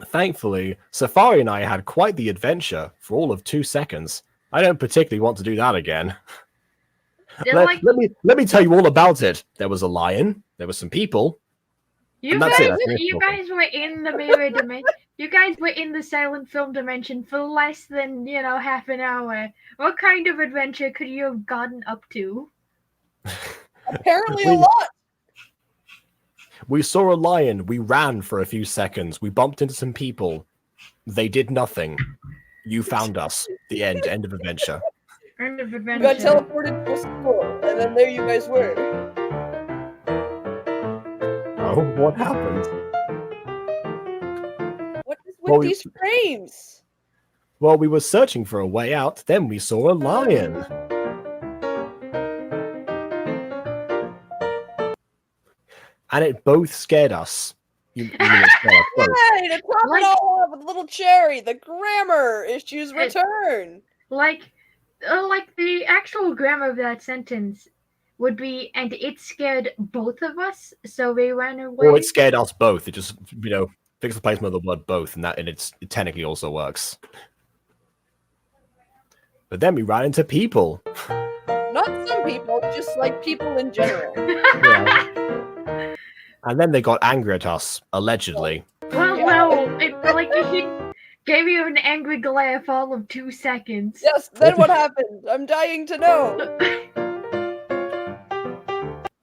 S1: Thankfully, Safari and I had quite the adventure for all of 2 seconds. I don't particularly want to do that again. Let me tell you all about it. There was a lion. There were some people.
S2: You
S1: that's
S2: guys were in the mirror dimension. You guys were in the silent film dimension for less than, half an hour. What kind of adventure could you have gotten up to?
S4: Apparently a lot.
S1: We saw a lion. We ran for a few seconds. We bumped into some people. They did nothing. You found us. The end. End of adventure.
S2: End of
S4: You
S2: adventure.
S4: got teleported to a school, and then there you guys were.
S1: Oh, what happened?
S4: What is with these frames?
S1: Well, we were searching for a way out. Then we saw a lion. And it both scared us. You mean it scared us both.
S4: Hey, to top it all off with a little cherry, the grammar issues return.
S2: Like the actual grammar of that sentence would be, and it scared both of us, so we ran away.
S1: Or it scared us both. It just, fixed the placement of the word both, and it technically also works. But then we ran into people.
S4: Not some people, just like people in general.
S1: Yeah. And then they got angry at us, allegedly.
S2: Well, no, he gave you an angry glare for all of 2 seconds.
S4: Yes, then what happened? I'm dying to know.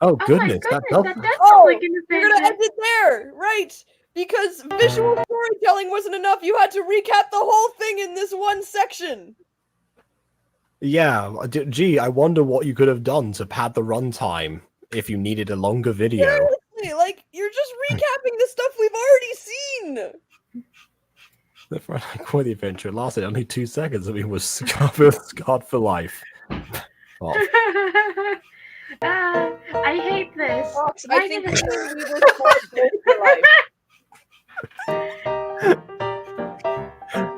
S1: Oh goodness,
S2: that
S1: does.
S2: like an
S4: You're gonna end it there, right? Because visual storytelling wasn't enough. You had to recap the whole thing in this one section.
S1: Yeah, gee, I wonder what you could have done to pad the runtime if you needed a longer video.
S4: Seriously, like you're just recapping the stuff we've already seen.
S1: The Friday Night Query adventure lasted only 2 seconds and he was scarred for life. Well,
S2: I hate this.
S4: Fox,
S2: Why
S4: I think
S2: did it-
S4: we were scarred for life.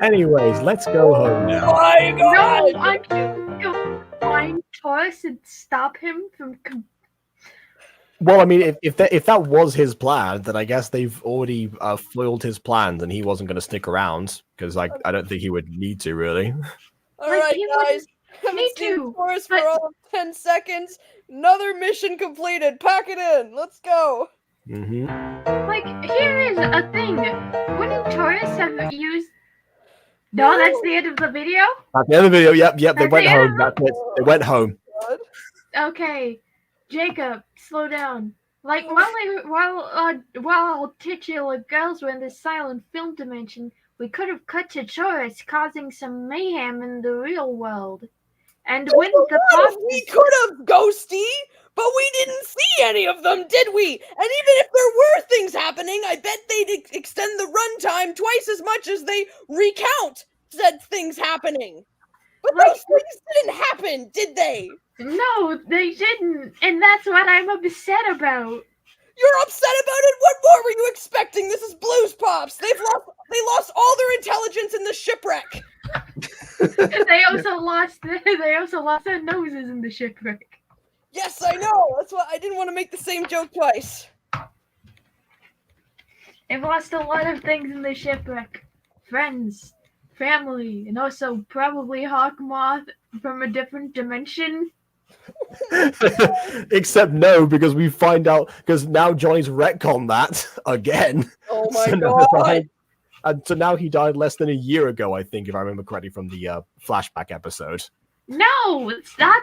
S1: anyways, let's go home
S4: Oh
S1: now.
S4: my
S2: No,
S4: god!
S2: I can find Taurus and stop him from.
S1: Well, I mean, if that was his plan, then I guess they've already foiled his plans, and he wasn't going to stick around because I don't think he would need to really.
S4: Alright,
S2: he
S4: guys. Haven't
S2: need
S4: seen
S2: to,
S4: Taurus
S2: but-
S4: for all of 10 seconds. Another mission completed. Pack it in. Let's go.
S1: Mm-hmm.
S2: Like, here is a thing. Wouldn't Taurus have used. No, that's the end of the video?
S1: At the end of the video, yep, they
S2: That's
S1: went
S2: the end
S1: home.
S2: of
S1: That's it. They went home.
S4: God.
S2: Okay, Jacob, slow down. Like, while titular girls were in the silent film dimension, we could have cut to Taurus causing some mayhem in the real world. And when the
S4: We could have, Ghosty, but we didn't see any of them, did we? And even if there were things happening, I bet they'd extend the runtime twice as much as they recount said things happening. But
S2: Like-
S4: those things didn't happen, did they?
S2: No, they didn't, and that's what I'm upset about.
S4: You're upset about it? What more were you expecting? This is Blues Pops. They lost all their intelligence in the shipwreck.
S2: They also lost their noses in the shipwreck.
S4: Yes, I know. That's why I didn't want to make the same joke twice.
S2: They've lost a lot of things in the shipwreck. Friends, family, and also probably Hawkmoth from a different dimension.
S1: Except no, because we find out because now Johnny's retconned that again.
S4: Oh my
S1: So now
S4: god.
S1: and so now he died less than a year ago, I think, if I remember correctly from the flashback episode.
S2: No, stop.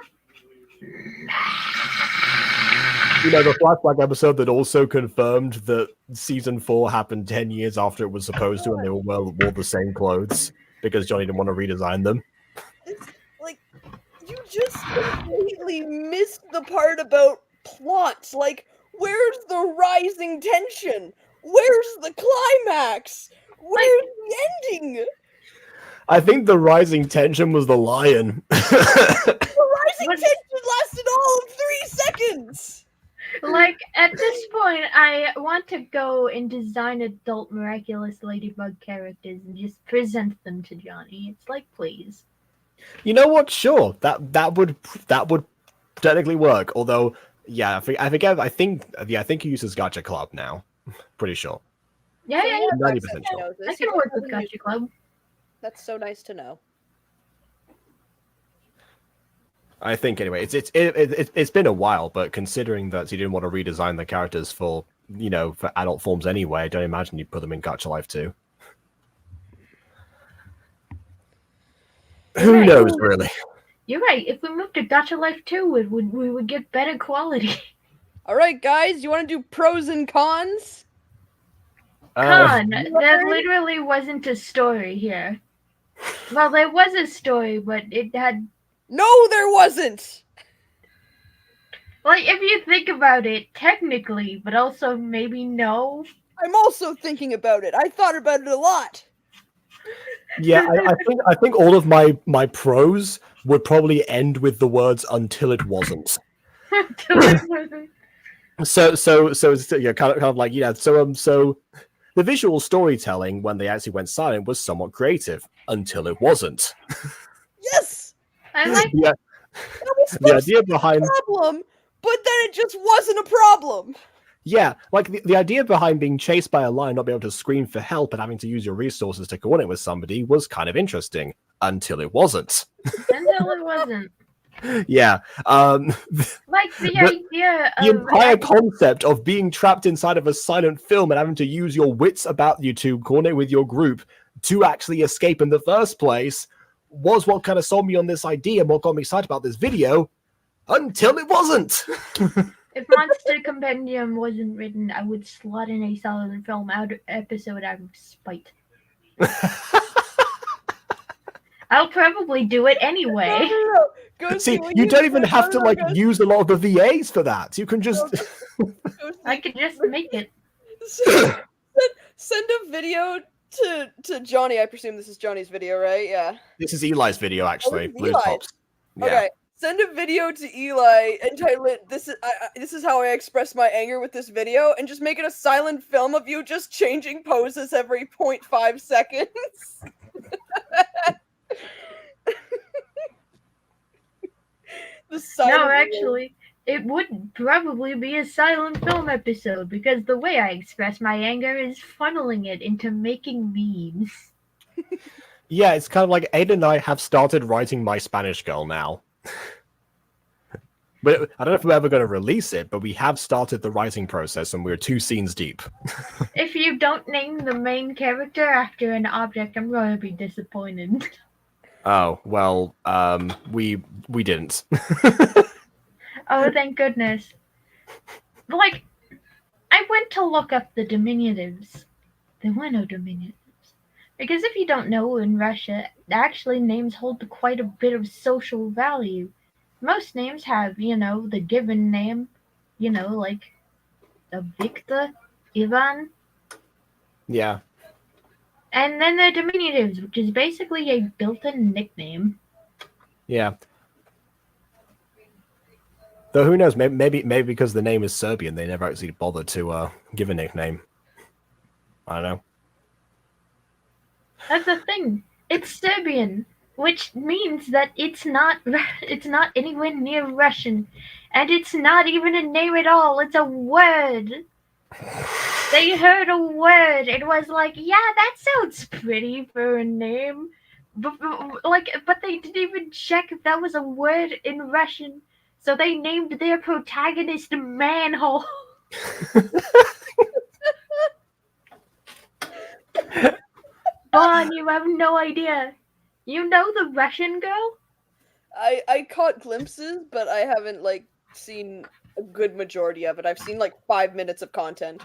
S1: You know, the flashback episode that also confirmed that season 4 happened 10 years after it was supposed to, and they wore the same clothes because Johnny didn't want to redesign them.
S4: Like, you just completely missed the part about plots. Like, where's the rising tension? Where's the climax? Where's the ending?
S1: I think the rising tension was the lion.
S4: The rising
S2: What-
S4: tension lasted all of 3 seconds.
S2: Like, at this point, I want to go and design adult miraculous ladybug characters and just present them to Johnny. It's like, please.
S1: You know what? Sure, that would technically work. Although, yeah, I think he uses Gacha Club now. Pretty sure.
S2: Yeah,
S4: So
S2: yeah,
S4: you have
S1: 90%
S4: access to
S1: sure.
S4: those.
S2: I
S4: You
S2: can
S4: don't
S2: work
S4: have
S2: with
S4: to use-
S2: Gacha Club.
S4: That's so nice to know.
S1: I think anyway, it's been a while, but considering that he didn't want to redesign the characters for for adult forms anyway, I don't imagine you'd put them in Gacha Life too. Who
S2: Right.
S1: knows, really?
S2: You're right. If we moved to Gacha Life 2, we would get better quality.
S4: All right, guys, you want to do pros and cons?
S2: Con,
S4: Word.
S2: there literally wasn't a story here. Well, there was a story, but it had...
S4: No, there wasn't.
S2: Like, if you think about it, technically, but also maybe no.
S4: I'm also thinking about it. I thought about it a lot.
S1: Yeah, I think all of my pros would probably end with the words "until it wasn't." So it's, kind of like so the visual storytelling when they actually went silent was somewhat creative until it wasn't.
S4: Yes,
S2: I like
S1: Yeah,
S4: that was
S1: the
S4: supposed
S1: idea
S4: to be
S1: behind
S4: a problem, but then it just wasn't a problem.
S1: like the idea behind being chased by a lion, not being able to scream for help, and having to use your resources to coordinate with somebody was kind of interesting until it wasn't.
S2: until it wasn't.
S1: Yeah,
S2: Like, the idea
S1: the
S2: of...
S1: entire concept of being trapped inside of a silent film and having to use your wits about you to coordinate with your group to actually escape in the first place was what kind of sold me on this idea and what got me excited about this video until it wasn't.
S2: If Monster Compendium wasn't written, I would slot in a silent film episode out of spite. I'll probably do it anyway.
S4: No. Go
S1: See,
S4: when
S1: you don't even
S4: no,
S1: have to
S4: no,
S1: like
S4: go-
S1: use a lot of the VAs for that. You can just
S4: go
S2: I could just make it.
S4: send a video to Johnny. I presume this is Johnny's video, right? Yeah.
S1: This is Eli's video, actually.
S4: is
S1: Blue
S4: Eli's.
S1: tops. Yeah.
S4: Okay. Send a video to Eli and title it this is how I express my anger with this video, and just make it a silent film of you just changing poses every 0.5 seconds.
S2: No, actually, it would probably be a silent film episode because the way I express my anger is funneling it into making memes.
S1: Yeah, it's kind of like Aiden and I have started writing My Spanish Girl now. But I don't know if we're ever going to release it, but we have started the writing process and we're 2 scenes deep.
S2: If you don't name the main character after an object, I'm going to be disappointed.
S1: Oh, well, we didn't.
S2: Oh, thank goodness. Like, I went to look up the diminutives. There were no diminutives. Because if you don't know, in Russia, actually names hold quite a bit of social value. Most names have, the given name, like Victor, Ivan.
S1: Yeah.
S2: And then there are diminutives, which is basically a built-in nickname.
S1: Yeah. Though who knows, maybe because the name is Serbian, they never actually bothered to give a nickname. I don't know.
S2: That's the thing. It's Serbian, which means that it's not anywhere near Russian, and it's not even a name at all. It's a word. They heard a word and was like, "Yeah, that sounds pretty for a name," but they didn't even check if that was a word in Russian. So they named their protagonist Manhole. Bon, you have no idea. You know the Russian girl?
S4: I caught glimpses, but I haven't seen a good majority of it. I've seen 5 minutes of content.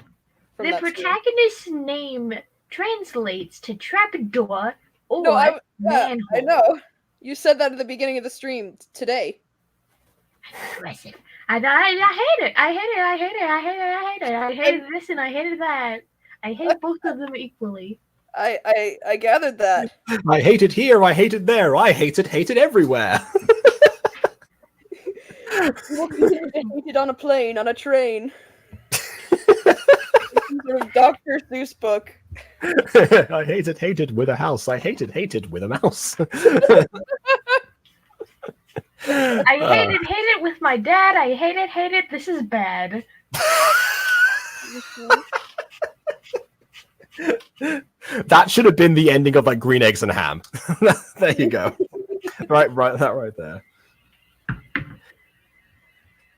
S2: The protagonist's name translates to trapdoor or manhole.
S4: I know. You said that at the beginning of the stream today.
S2: Aggressive. I hate it. I hate it. I hate it. I hate it. I hate it. I hated this and I hated that. I hate both of them equally.
S4: I gathered that.
S1: I hate it here, I hate it there, I hate it everywhere.
S4: You hate it on a plane, on a train. Sort of Dr. Seuss book.
S1: I hate it with a house. I hate it with a mouse.
S2: I hate it with my dad. I hate it. This is bad.
S1: That should have been the ending of Green Eggs and Ham. There you go. right there.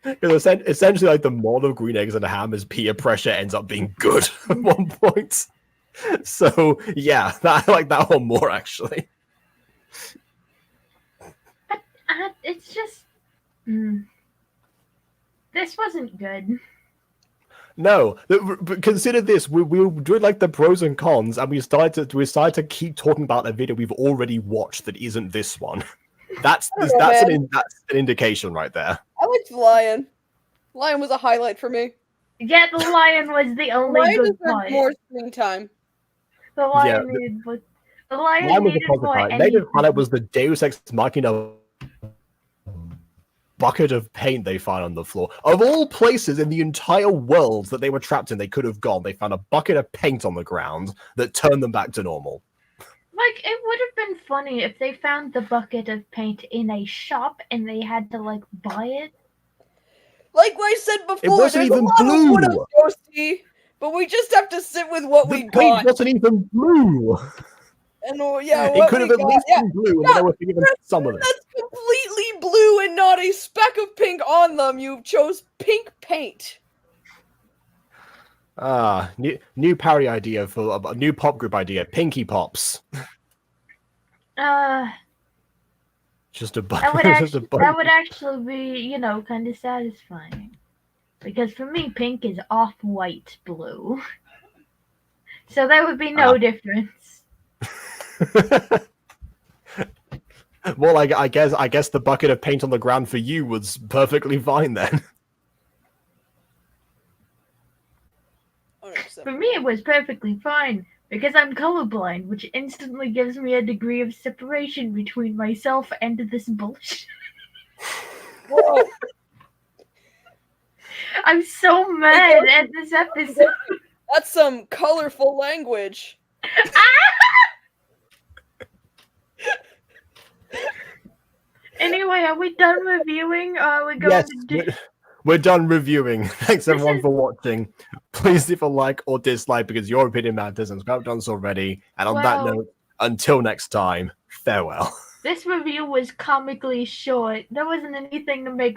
S1: Because essentially, the moral of Green Eggs and Ham is peer pressure ends up being good at one point. So yeah, I like that one more actually.
S2: It's just, this wasn't good.
S1: No, but consider this: we were doing the pros and cons, and we started to keep talking about a video we've already watched that isn't this one. That's an indication right there.
S4: I liked the lion. Lion was a highlight for me.
S2: Yeah, the lion was the only good part.
S4: More screen time.
S2: The lion needed more. The lion needed more.
S1: Native highlight was the Deus Ex Machina bucket of paint they found on the floor. Of all places in the entire world that they were trapped in, they could have gone. They found a bucket of paint on the ground that turned them back to normal.
S2: It would have been funny if they found the bucket of paint in a shop and they had to buy it.
S4: Like I said before,
S1: it wasn't even blue.
S4: Ghosty, but we just have to sit with what we got.
S1: The paint wasn't even blue.
S4: And
S1: it could have at least been blue, and they were given some of it.
S4: That's completely blue and not a speck of pink on them. You chose pink paint.
S1: New parody idea for a new pop group idea: Pinky Pops. Just a bunch.
S2: That would actually be, kind of satisfying, because for me, pink is off-white blue, so there would be no difference.
S1: Well, I guess the bucket of paint on the ground for you was perfectly fine then.
S2: For me, it was perfectly fine Because I'm colorblind, which instantly gives me a degree of separation between myself and this bullshit.
S4: Whoa.
S2: I'm so mad at this episode.
S4: That's some colorful language.
S2: Anyway, are we done reviewing, or are we going
S1: Yes,
S2: to do...
S1: we're done reviewing. Thanks everyone for watching. Please leave a like or dislike because your opinion matters and subscribe to us already. And on that
S2: Well-
S1: note, until next time, farewell.
S2: This review was comically short. There wasn't anything to make